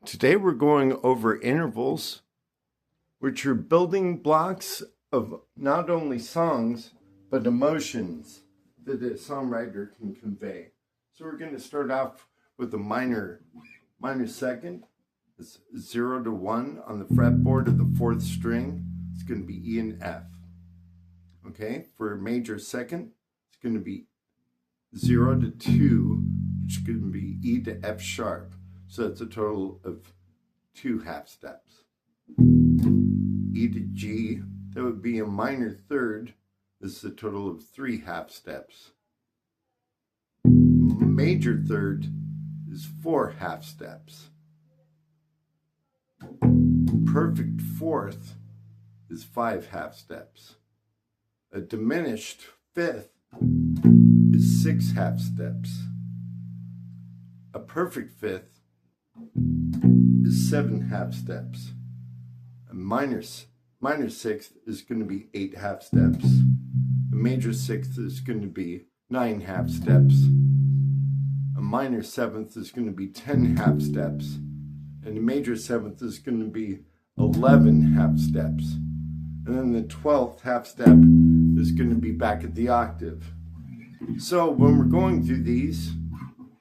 Today we're going over intervals, which are building blocks of not only songs, but emotions that a songwriter can convey. So we're going to start off with a minor second. It's 0 to 1 on the fretboard of the 4th string. It's going to be E and F. Okay, for a major second, it's going to be 0 to 2, which is going to be E to F sharp. So that's a total of 2 half steps. E to G, that would be a minor third. This is a total of 3 half steps. Major third is 4 half steps. Perfect fourth is 5 half steps. A diminished fifth is 6 half steps. A perfect fifth is 7 half steps. A minor sixth is going to be 8 half steps. A major sixth is going to be 9 half steps. A minor seventh is going to be 10 half steps. And a major seventh is going to be 11 half steps. And then the 12th half step is going to be back at the octave. So when we're going through these,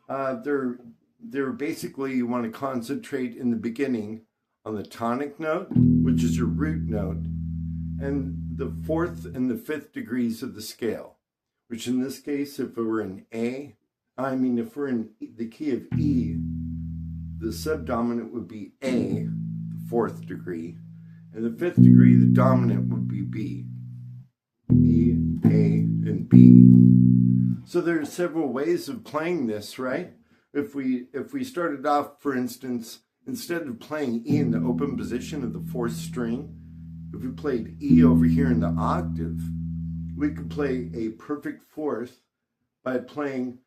they're basically, you want to concentrate in the beginning on the tonic note, which is your root note, and the 4th and the 5th degrees of the scale, which in this case, if it were in if we're in the key of E, the subdominant would be A, the 4th degree, and the 5th degree, the dominant would be B. E, A, and B. So there are several ways of playing this, right? If we started off, for instance, instead of playing E in the open position of the 4th string, if we played E over here in the octave, we could play a perfect fourth by playing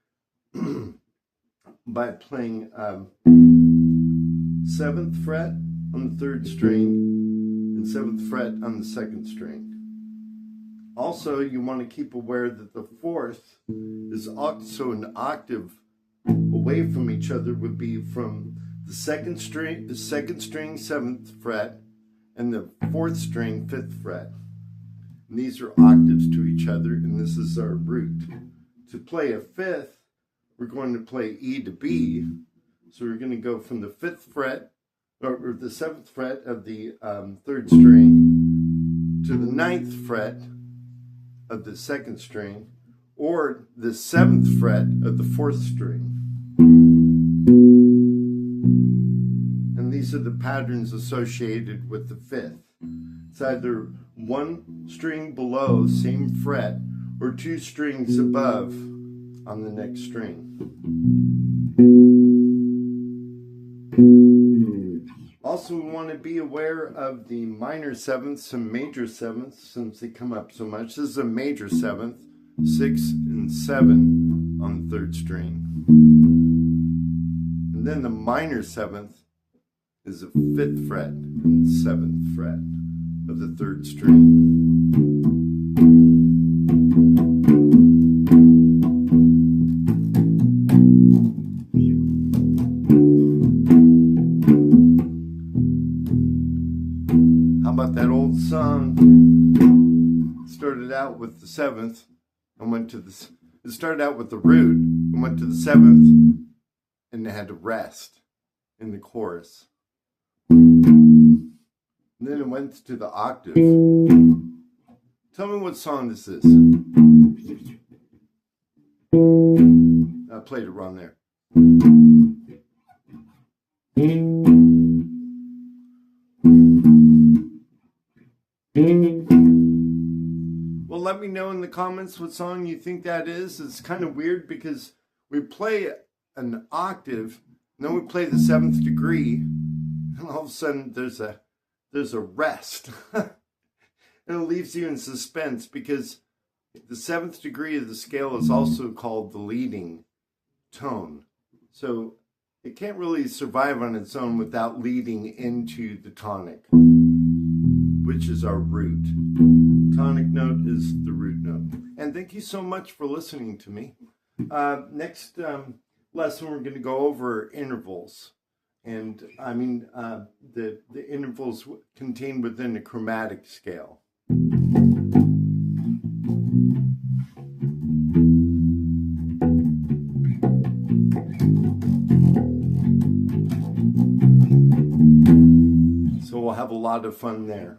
7th fret on the 3rd string and 7th fret on the 2nd string. Also, you want to keep aware that the 4th is also an octave away from each other would be from the 2nd string 7th fret and the 4th string 5th fret. And these are octaves to each other, and this is our root. To play a 5th, we're going to play E to B. So we're going to go from the 5th fret or the 7th fret of the 3rd string to the 9th fret of the 2nd string, or the 7th fret of the 4th string. And these are the patterns associated with the 5th. It's either 1 string below, same fret, or 2 strings above on the next string. Also, we want to be aware of the minor sevenths and major sevenths since they come up so much. This is a major seventh, 6 and 7 on the 3rd string. And then the minor seventh is the 5th fret and 7th fret of the 3rd string. How about that old song? It started out with the 7th and went to the... It started out with the root and went to the 7th and they had to rest in the chorus. And then it went to the octave. Tell me what song this is. I played it wrong there. Well, let me know in the comments what song you think that is. It's kind of weird because we play an octave, and then we play the 7th degree, and all of a sudden there's a rest. And it leaves you in suspense because the 7th degree of the scale is also called the leading tone. So it can't really survive on its own without leading into the tonic, which is our root. Tonic note is the root note. And thank you so much for listening to me. Next lesson, we're going to go over intervals. And I mean, the intervals contained within a chromatic scale. So we'll have a lot of fun there.